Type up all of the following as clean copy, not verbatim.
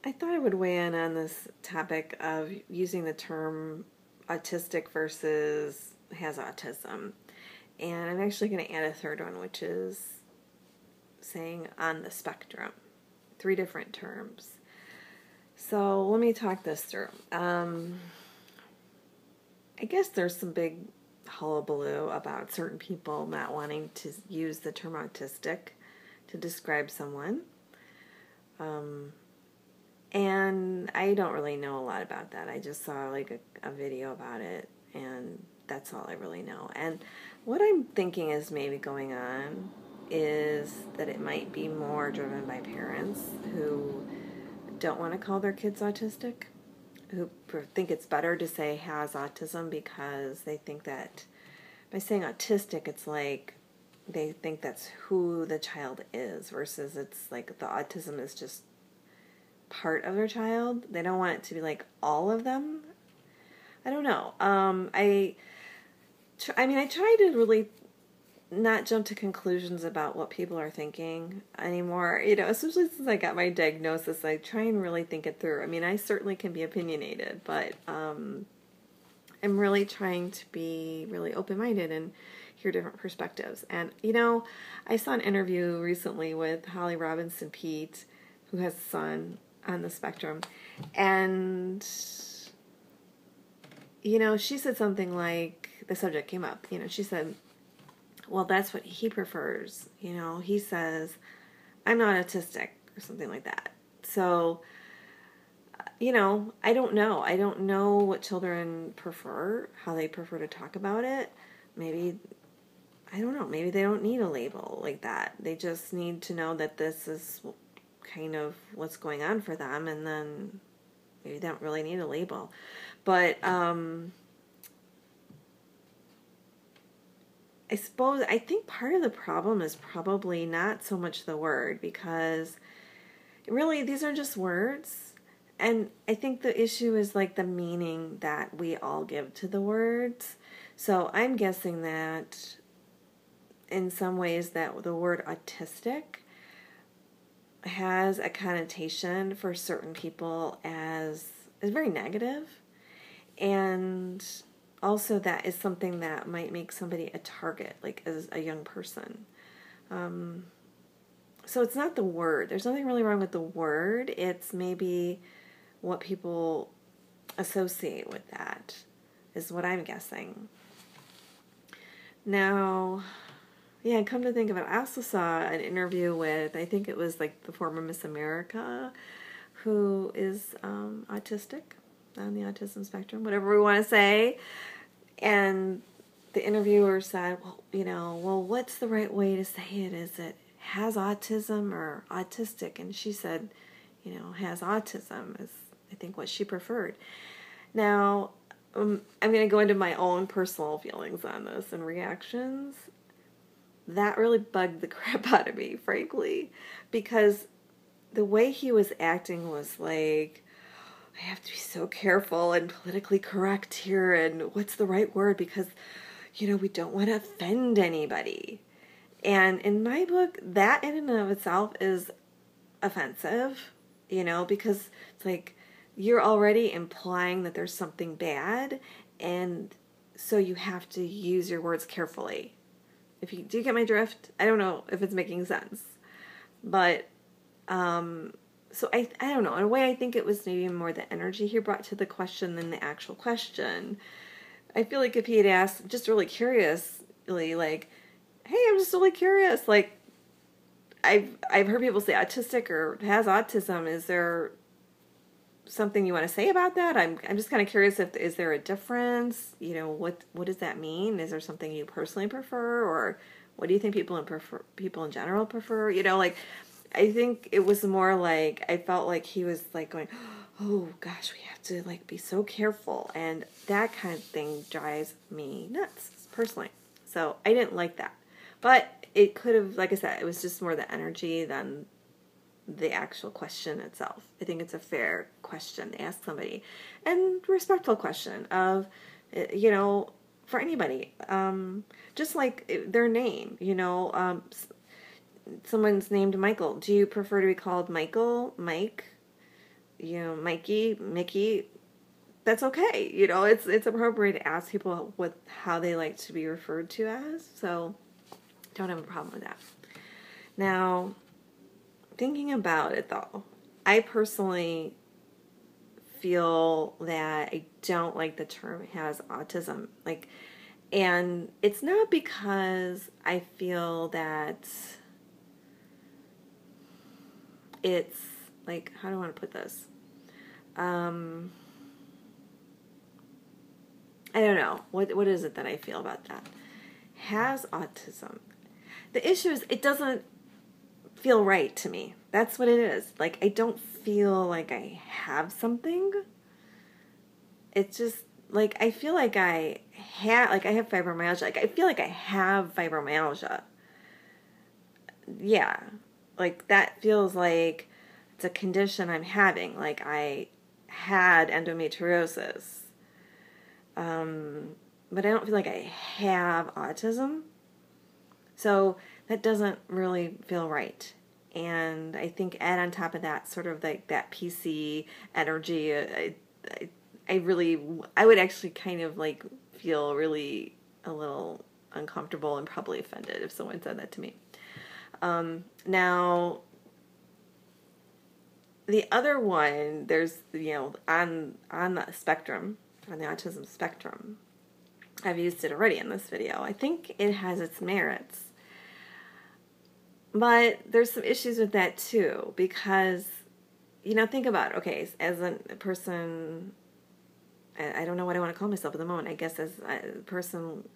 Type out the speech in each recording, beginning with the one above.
I thought I would weigh in on this topic of using the term autistic versus has autism. And I'm actually going to add a third one, which is saying on the spectrum. 3 different terms. So let me talk this through. I guess there's some big hullabaloo about certain people not wanting to use the term autistic to describe someone. And I don't really know a lot about that. I just saw like a video about it, and that's all I really know. And what I'm thinking is maybe going on is that it might be more driven by parents who don't want to call their kids autistic, who think it's better to say has autism because they think that by saying autistic, it's like they think that's who the child is versus it's like the autism is just part of their child. They don't want it to be like all of them. I don't know. I try to really not jump to conclusions about what people are thinking anymore. You know, especially since I got my diagnosis, I try and really think it through. I mean, I certainly can be opinionated, but I'm really trying to be really open-minded and hear different perspectives. And, you know, I saw an interview recently with Holly Robinson Peete, who has a son on the spectrum, and, you know, she said something like, the subject came up, you know, she said, well, that's what he prefers, you know, he says, I'm not autistic, or something like that. So, you know, I don't know what children prefer, how they prefer to talk about it. Maybe, I don't know, maybe they don't need a label like that. They just need to know that this is kind of what's going on for them, and then maybe they don't really need a label. But I think part of the problem is probably not so much the word, because really these are just words, and I think the issue is like the meaning that we all give to the words. So I'm guessing that in some ways that the word autistic has a connotation for certain people as is very negative, and also that is something that might make somebody a target, like as a young person. So it's not the word. There's nothing really wrong with the word. It's maybe what people associate with that is what I'm guessing. Now, yeah, come to think of it, I also saw an interview with, I think it was like the former Miss America, who is autistic, on the autism spectrum, whatever we want to say. And the interviewer said, well, you know, well, what's the right way to say it? Is it has autism or autistic? And she said, you know, has autism is, I think, what she preferred. Now, I'm going to go into my own personal feelings on this and reactions. That really bugged the crap out of me, frankly, because the way he was acting was like, I have to be so careful and politically correct here, and what's the right word, because, you know, we don't want to offend anybody. And in my book, that in and of itself is offensive, you know, because it's like you're already implying that there's something bad, and so you have to use your words carefully. Do you get my drift? I don't know if it's making sense, but so I don't know. In a way, I think it was maybe more the energy he brought to the question than the actual question. I feel like if he had asked just really curiously, like, hey, I'm just really curious, like, I've heard people say autistic or has autism. Is there something you want to say about that? I'm just kind of curious, is there a difference? You know, what does that mean? Is there something you personally prefer, or what do you think people in general prefer? You know, like, I think it was more like, I felt like he was like going, oh gosh, we have to like be so careful, and that kind of thing drives me nuts personally. So I didn't like that, but it could have, like I said, it was just more the energy than the actual question itself. I think it's a fair question to ask somebody, and respectful question of, you know, for anybody, just like their name, you know, someone's named Michael. Do you prefer to be called Michael, Mike? you know, Mikey, Mickey, that's okay. You know, it's appropriate to ask people how they like to be referred to as. So don't have a problem with that. Now, thinking about it though, I personally feel that I don't like the term has autism. Like, and it's not because I feel that it's like, how do I want to put this? I don't know. What is it that I feel about that? Has autism. The issue is it doesn't feel right to me. That's what it is. Like, I don't feel like I have something. It's just like I feel like I have fibromyalgia. Like, I feel like I have fibromyalgia. Yeah. Like, that feels like it's a condition I'm having. Like, I had endometriosis. But I don't feel like I have autism. So that doesn't really feel right. And I think add on top of that sort of like that PC energy, I would actually kind of like feel really a little uncomfortable and probably offended if someone said that to me. Now, the other one, there's, you know, on the spectrum, on the autism spectrum, I've used it already in this video. I think it has its merits. But there's some issues with that too, because, you know, think about, okay, as a person, I don't know what I want to call myself at the moment, I guess as a person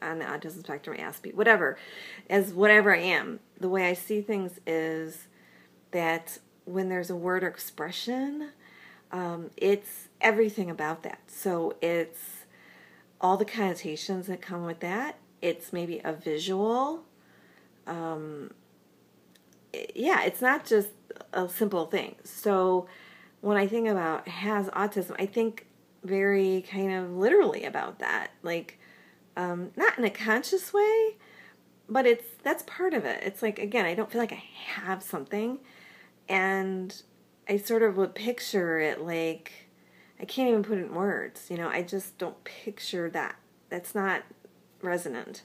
on the autism spectrum, Asperger, whatever, as whatever I am, the way I see things is that when there's a word or expression, it's everything about that. So it's all the connotations that come with that. It's maybe a visual. Yeah, it's not just a simple thing. So when I think about has autism, I think very kind of literally about that. Like, not in a conscious way, but that's part of it. It's like, again, I don't feel like I have something, and I sort of would picture it like, I can't even put it in words, you know, I just don't picture that. That's not resonant.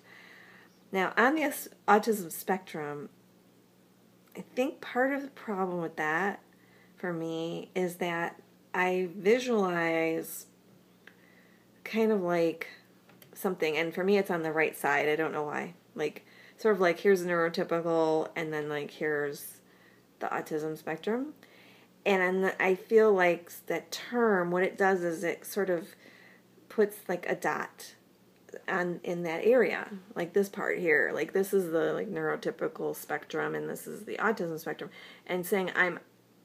Now, on the autism spectrum, I think part of the problem with that, for me, is that I visualize kind of like something, and for me it's on the right side, I don't know why, like, sort of like here's a neurotypical, and then like here's the autism spectrum. And I feel like that term, what it does is it sort of puts like a dot in that area, like this part here, like this is the like neurotypical spectrum and this is the autism spectrum, and saying I'm,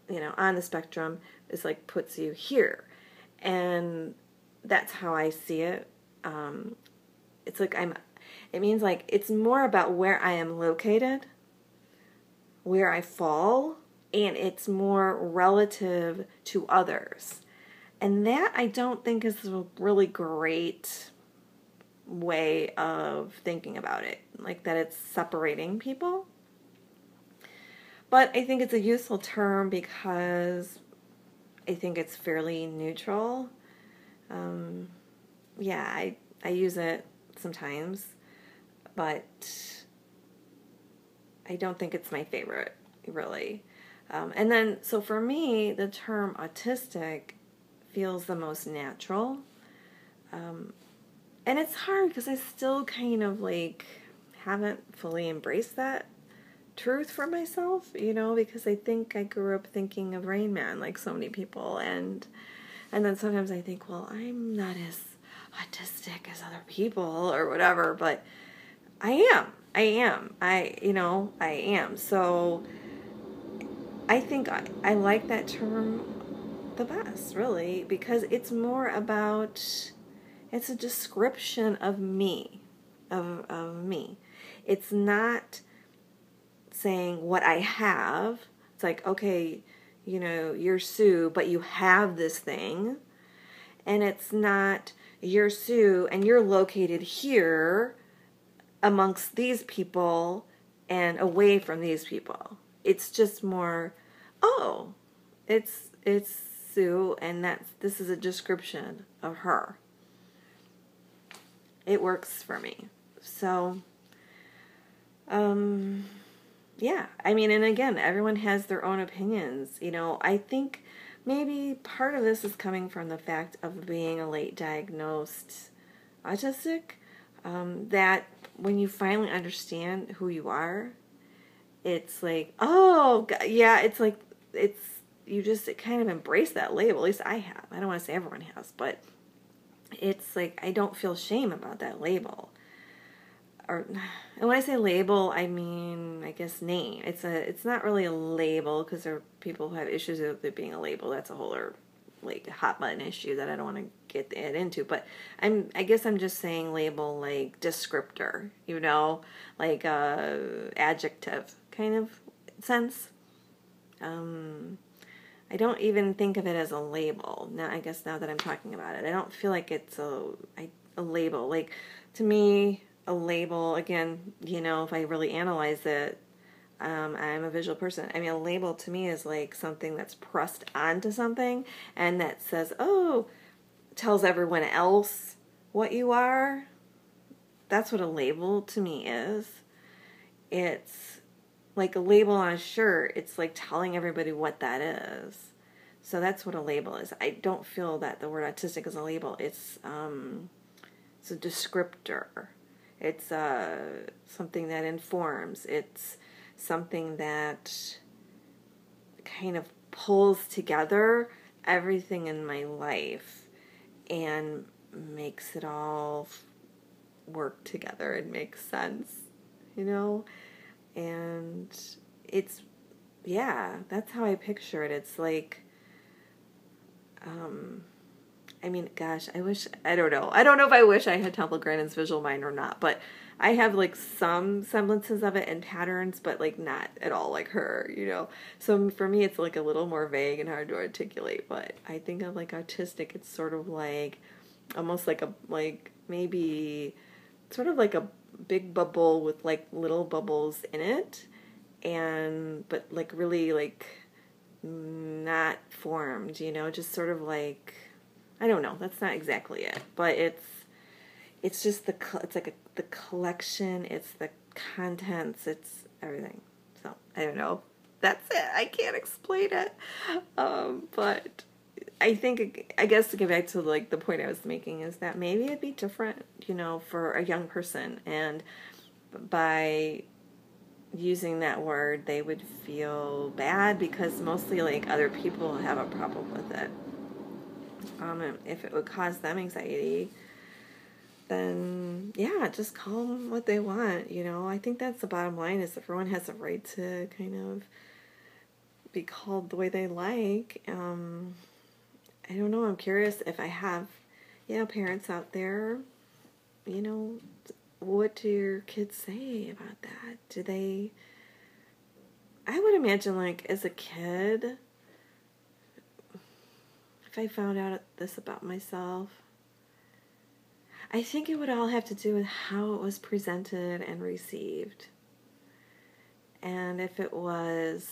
you know, on the spectrum is like puts you here, and that's how I see it. It's like it means like it's more about where I am located, where I fall, and it's more relative to others. And that I don't think is a really great way of thinking about it, like that it's separating people. But I think it's a useful term because I think it's fairly neutral. Yeah, I use it sometimes, but I don't think it's my favorite, really. And then, so for me, the term autistic feels the most natural. And it's hard because I still kind of like haven't fully embraced that truth for myself, you know, because I think I grew up thinking of Rain Man like so many people, and then sometimes I think, well, I'm not as autistic as other people or whatever, but I am. So I think I like that term the best, really, because it's more about, it's a description of me, of me. It's not saying what I have. It's like, okay, you know, you're Sue, but you have this thing. And it's not, you're Sue, and you're located here amongst these people and away from these people. It's just more, oh, it's It's Sue, and this is a description of her. It works for me. So, yeah, I mean, and again, everyone has their own opinions. You know, I think maybe part of this is coming from the fact of being a late diagnosed autistic, that when you finally understand who you are, it's like, oh, yeah, it's like, you just kind of embrace that label. At least I have. I don't want to say everyone has, but it's like, I don't feel shame about that label. And when I say label, I mean, I guess name. It's not really a label, because there are people who have issues with it being a label. That's a whole other, like, hot button issue that I don't want to get into. But I guess I'm just saying label, like descriptor, you know, like adjective kind of sense. I don't even think of it as a label. Now, I guess now that I'm talking about it, I don't feel like it's a label. Like, to me, a label, again, you know, if I really analyze it, I'm a visual person. I mean, a label to me is like something that's pressed onto something and that says, oh, tells everyone else what you are. That's what a label to me is. It's like a label on a shirt. It's like telling everybody what that is. So that's what a label is. I don't feel that the word autistic is a label. It's a descriptor. It's something that informs. It's something that kind of pulls together everything in my life and makes it all work together and make sense, you know? And it's, yeah, that's how I picture it. It's like, I mean, gosh, I don't know if I wish I had Temple Grandin's visual mind or not, but I have like some semblances of it and patterns, but like not at all like her, you know? So for me, it's like a little more vague and hard to articulate, but I think of like autistic, it's sort of like, almost like maybe sort of like a big bubble with like little bubbles in it, but like really like not formed, you know, just sort of like, I don't know, that's not exactly it, but it's just it's like the collection, it's the contents, it's everything. So I don't know, that's it. I can't explain it, but I guess to get back to like the point I was making is that maybe it'd be different, you know, for a young person, and by using that word they would feel bad because mostly like other people have a problem with it. And if it would cause them anxiety, then yeah, just call them what they want, you know. I think that's the bottom line, is everyone has a right to kind of be called the way they like. I don't know, I'm curious if I have, you know, parents out there, you know, what do your kids say about that? Do they, I would imagine like as a kid, if I found out this about myself, I think it would all have to do with how it was presented and received. And if it was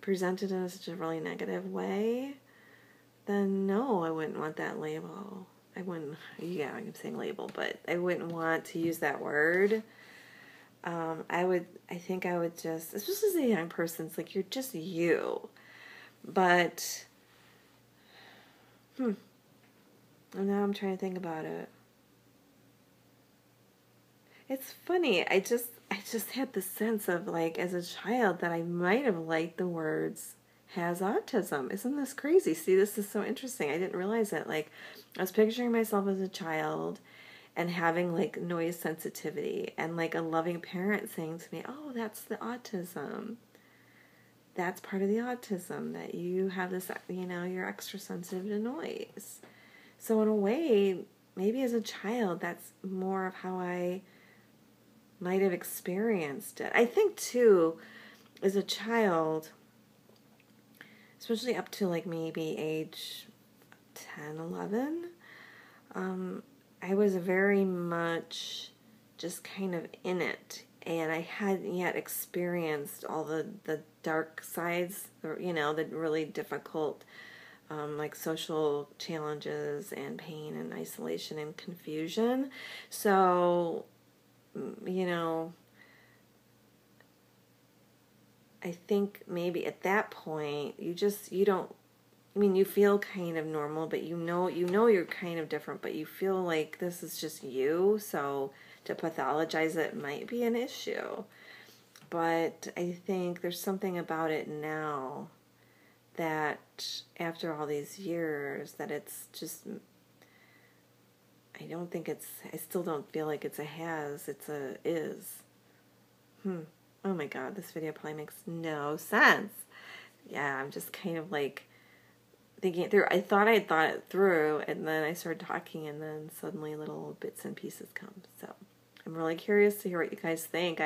presented in such a really negative way, then no, I wouldn't want that label. I wouldn't, yeah, I'm saying label, but I wouldn't want to use that word. I think I would just, especially as a young person, it's like, you're just you. But, and now I'm trying to think about it. It's funny, I just had the sense of, like, as a child, that I might have liked the words has autism. Isn't this crazy? See, this is so interesting. I didn't realize it. Like, I was picturing myself as a child and having, like, noise sensitivity and, like, a loving parent saying to me, oh, that's the autism. That's part of the autism, that you have this, you know, you're extra sensitive to noise. So in a way, maybe as a child, that's more of how I might have experienced it. I think, too, as a child, especially up to like maybe age 10, 11, I was very much just kind of in it, and I hadn't yet experienced all the dark sides, you know, the really difficult like social challenges and pain and isolation and confusion. So, you know, I think maybe at that point you don't, I mean, you feel kind of normal, but you know you're kind of different, but you feel like this is just you, so to pathologize it might be an issue. But I think there's something about it now that after all these years that it's just, I still don't feel like it's a has, it's a is. Oh my god, this video probably makes no sense. Yeah, I'm just kind of like thinking it through. I thought it through, and then I started talking, and then suddenly little bits and pieces come. So I'm really curious to hear what you guys think.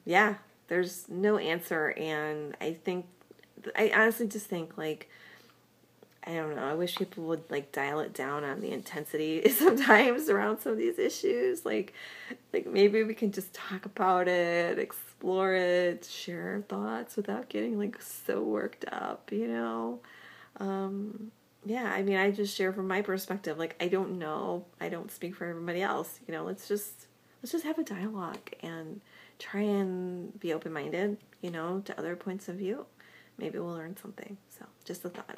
Yeah, there's no answer, and I honestly just think, like, I don't know, I wish people would, like, dial it down on the intensity sometimes around some of these issues. Like maybe we can just talk about it, explore it, share our thoughts without getting, like, so worked up, you know? Yeah, I mean, I just share from my perspective. Like, I don't know, I don't speak for everybody else, you know? Let's just have a dialogue and try and be open-minded, you know, to other points of view. Maybe we'll learn something. So, just a thought.